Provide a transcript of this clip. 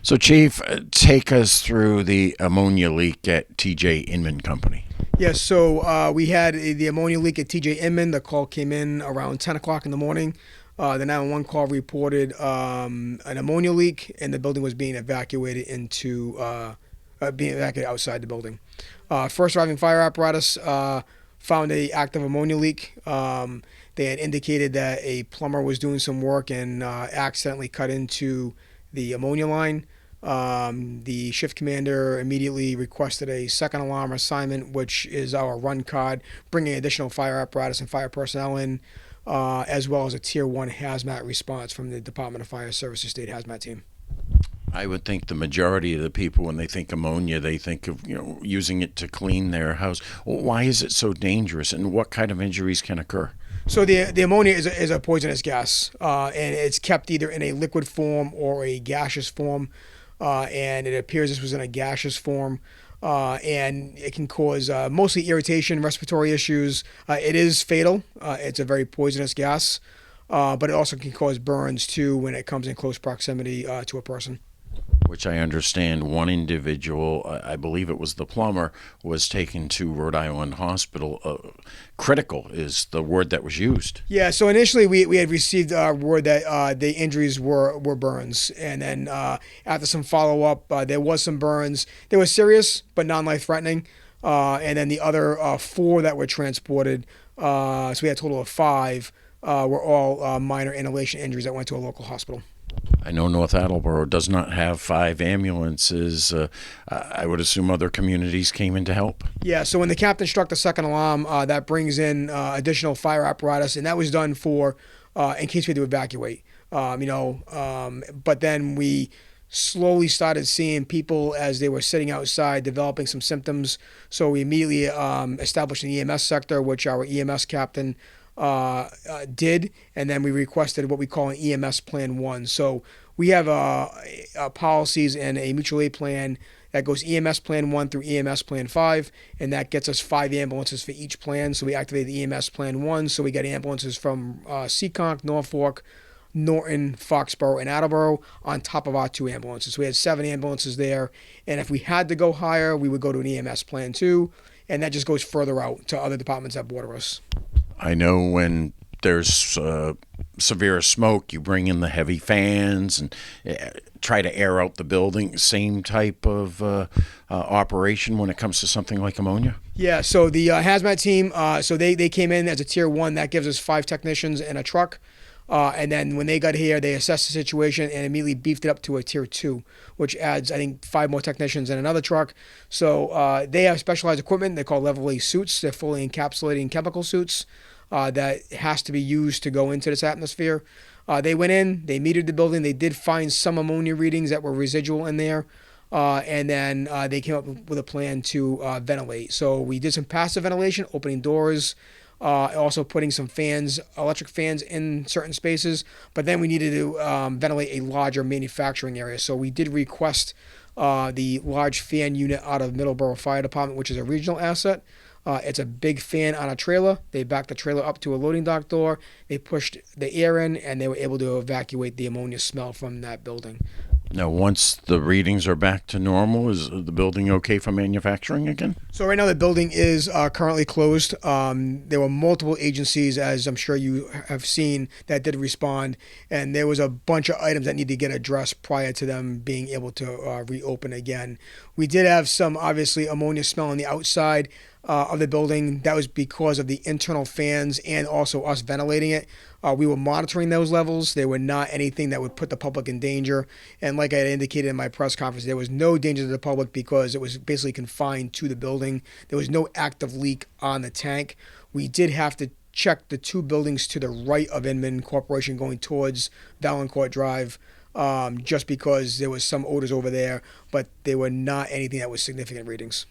So, Chief, take us through the ammonia leak at TJ Inman Company. Yes, so we had the ammonia leak at TJ Inman. The call came in around 10 o'clock in the morning. The 911 call reported an ammonia leak, and the building was being evacuated outside the building. First arriving fire apparatus found a active ammonia leak. They had indicated that a plumber was doing some work and accidentally cut into the ammonia line. The shift commander immediately requested a second alarm assignment, which is our run card, bringing additional fire apparatus and fire personnel in, as well as a Tier 1 hazmat response from the Department of Fire Services State Hazmat Team. I would think the majority of the people, when they think ammonia, they think of using it to clean their house. Why is it so dangerous, and what kind of injuries can occur? So the ammonia is a poisonous gas, and it's kept either in a liquid form or a gaseous form. And it appears this was in a gaseous form, and it can cause mostly irritation, respiratory issues. It is fatal. It's a very poisonous gas, but it also can cause burns too when it comes in close proximity to a person. Which I understand one individual, I believe it was the plumber, was taken to Rhode Island Hospital. Critical is the word that was used. Yeah, so initially we had received word that the injuries were burns. And then after some follow-up, there was some burns. They were serious, but non-life-threatening. And then the other four that were transported, so we had a total of five, were all minor inhalation injuries that went to a local hospital. I know North Attleboro does not have 5 ambulances. I would assume other communities came in to help. Yeah, so when the captain struck the second alarm, that brings in additional fire apparatus, and that was done for in case we had to evacuate. But then we slowly started seeing people as they were sitting outside developing some symptoms. So we immediately established an EMS sector, which our EMS captain did, and then we requested what we call an EMS Plan 1. So we have policies and a mutual aid plan that goes EMS Plan 1 through EMS Plan 5, and that gets us 5 ambulances for each plan. So we activated the EMS Plan 1, so we got ambulances from Seekonk, Norfolk, Norton, Foxborough, and Attleboro on top of our 2 ambulances. So we had 7 ambulances there, and if we had to go higher, we would go to an EMS Plan 2, and that just goes further out to other departments that border us. I know when there's severe smoke, you bring in the heavy fans and try to air out the building. Same type of operation when it comes to something like ammonia? Yeah, so the hazmat team, so they came in as a Tier 1. That gives us 5 technicians and a truck. And then when they got here, they assessed the situation and immediately beefed it up to a Tier 2, which adds, I think, 5 more technicians and another truck. So they have specialized equipment. They're called Level A suits. They're fully encapsulating chemical suits that has to be used to go into this atmosphere. They went in, they metered the building. They did find some ammonia readings that were residual in there. And then they came up with a plan to ventilate. So we did some passive ventilation, opening doors, also putting some fans, electric fans in certain spaces. But then we needed to ventilate a larger manufacturing area. So we did request the large fan unit out of Middleborough Fire Department, which is a regional asset. It's a big fan on a trailer. They backed the trailer up to a loading dock door. They pushed the air in, and they were able to evacuate the ammonia smell from that building. Now, once the readings are back to normal, is the building okay for manufacturing again? So right now the building is currently closed. There were multiple agencies, as I'm sure you have seen, that did respond, and there was a bunch of items that need to get addressed prior to them being able to reopen again. We did have some, obviously, ammonia smell on the outside of the building. That was because of the internal fans and also us ventilating it. We were monitoring those levels. They were not anything that would put the public in danger. And like I had indicated in my press conference, there was no danger to the public because it was basically confined to the building. There was no active leak on the tank. We did have to check the 2 buildings to the right of Inman Corporation going towards Valancourt Drive, just because there was some odors over there, but they were not anything that was significant readings.